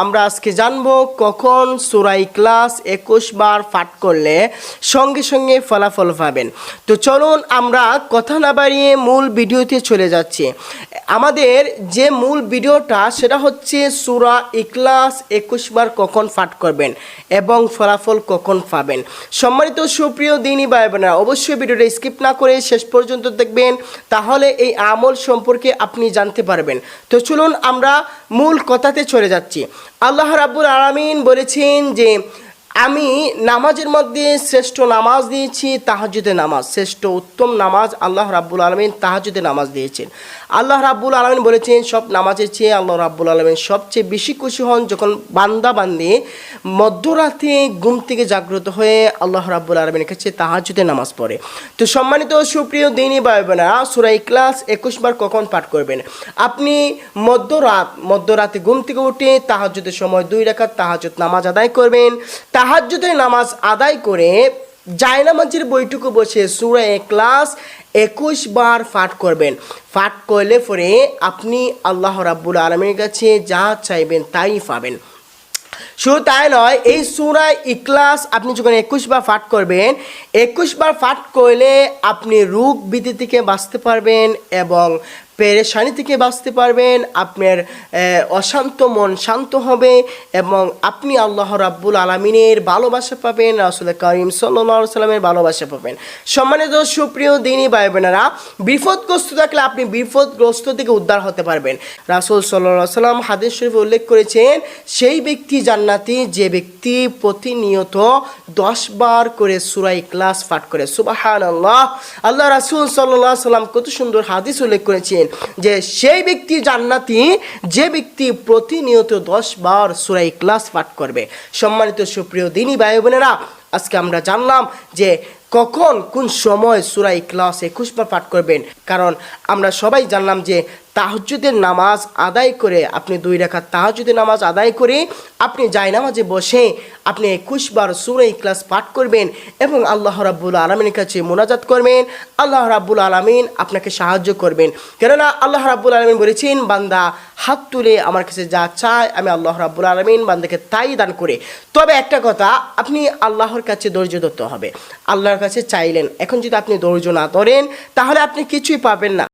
আমরা আজকে জানবো কখন সূরা ইখলাস 21 বার পাঠ করলে সঙ্গে সঙ্গে ফলাফল পাবেন। তো চলুন আমরা কথা না বাড়িয়ে মূল ভিডিওতে চলে যাচ্ছি। আমাদের যে মূল ভিডিওটা সেটা হচ্ছে সূরা ইখলাস 21 বার কখন পাঠ করবেন এবং ফলাফল কখন পাবেন। সম্মানিত সুপ্রিয় দিনী ভাই বোনেরা, অবশ্যই ভিডিওটা স্কিপ না করে শেষ পর্যন্ত দেখবেন, তাহলে এই আমল সম্পর্কে আপনি জানতে পারবেন। তো চলুন আমরা মূল কথাতে চলে যাচ্ছি। আল্লাহ রাব্বুল আলামিন বলেছেন যে আমি নামাজের মধ্যে শ্রেষ্ঠ নামাজ দিয়েছি তাহাজ্জুদের নামাজ। শ্রেষ্ঠ উত্তম নামাজ আল্লাহ রাব্বুল আলামিন তাহাজ্জুদের নামাজ দিয়েছেন। আল্লাহ রাব্বুল আলামিন বলেছেন সব নামাজের চেয়ে আল্লাহ রাব্বুল আলামিন সবচেয়ে বেশি খুশি হন যখন বান্দা বান্দি মধ্যরাতে ঘুম থেকে জাগ্রত হয়ে আল্লাহ রাব্বুল আলামিনের কাছে তাহাজ্জুদের নামাজ পড়ে। তো সম্মানিত সুপ্রিয় দিনী ভাই বোনেরা, সূরা ইখলাস 21 বার কখন পাঠ করবেন? আপনি মধ্যরাতে ঘুম থেকে উঠে তাহাজ্জুদের সময় 2 রাকাত তাহাজ্জুদ নামাজ আদায় করবেন। তাহাজ্জুদের নামাজ আদায় করে জায়নামাজের বৈঠকে বসে সূরা ইখলাস 21 বার পাঠ করবেন। পাঠ করলে পরে আপনি আল্লাহ রাব্বুল আলামিনের কাছে যা চাইবেন তাই পাবেন। শুধু তাই নয়, এই সূরা ইখলাস আপনি যখন 21 বার পাঠ করবেন, 21 বার পাঠ করলে আপনি রোগ ব্যাধি থেকে বাঁচতে পারবেন এবং পেরেশানি থেকে বাঁচতে পারবেন। আপনার অশান্ত মন শান্ত হবে এবং আপনি আল্লাহ রাব্বুল আলামিনের ভালোবাসা পাবেন, রাসূল কারীম সাল্লাল্লাহু আলাইহি সাল্লামের ভালোবাসা পাবেন। সম্মানিত সুপ্রিয় দিনী ভাই বোনেরা, বিপদগ্রস্ত থাকলে আপনি বিপদগ্রস্ত থেকে উদ্ধার হতে পারবেন। রাসূল সাল্লাল্লাহু আলাইহি সাল্লাম হাদিস শরীফে উল্লেখ করেছেন সেই ব্যক্তি জান্নাতি যে ব্যক্তি প্রতিনিয়ত 10 বার করে সূরা ইখলাস পাঠ করে। সুবহানাল্লাহ! আল্লাহ রাসূল সাল্লাল্লাহু আলাইহি সাল্লাম কত সুন্দর হাদিস উল্লেখ করেছেন যে সেই ব্যক্তি জান্নাতি যে ব্যক্তি প্রতিনিয়ত 10 বার সূরা ইখলাস পাঠ করবে। সম্মানিত সুপ্রিয় দিনী ভাই বোনেরা, আজকে আমরা জানলাম যে কখন কোন সময় সূরা ইখলাস 21 বার পাঠ করবেন। কারণ আমরা সবাই জানলাম যে তাহাজ্জুদের নামাজ আদায় করে আপনি 2 রাকাত তাহাজ্জুদের নামাজ আদায় করে আপনি জায়নামাজে বসে আপনি 21 বার সূরা ইখলাস পাঠ করবেন এবং আল্লাহ রাব্বুল আলামিনের কাছে মোনাজাত করবেন। আল্লাহ রাব্বুল আলামিন আপনাকে সাহায্য করবেন। কেননা আল্লাহ রাব্বুল আলামিন বলেছেন বান্দা হাত তুলে আমার কাছে যা চায় আমি আল্লাহ রাব্বুল আলামিন বান্দাকে তাই দান করে। তবে একটা কথা, আপনি আল্লাহর কাছে ধৈর্য ধরতে হবে। আল্লাহর কাছে চাইলেন, এখন যদি আপনি ধৈর্য না ধরেন তাহলে আপনি কিছুই পাবেন না।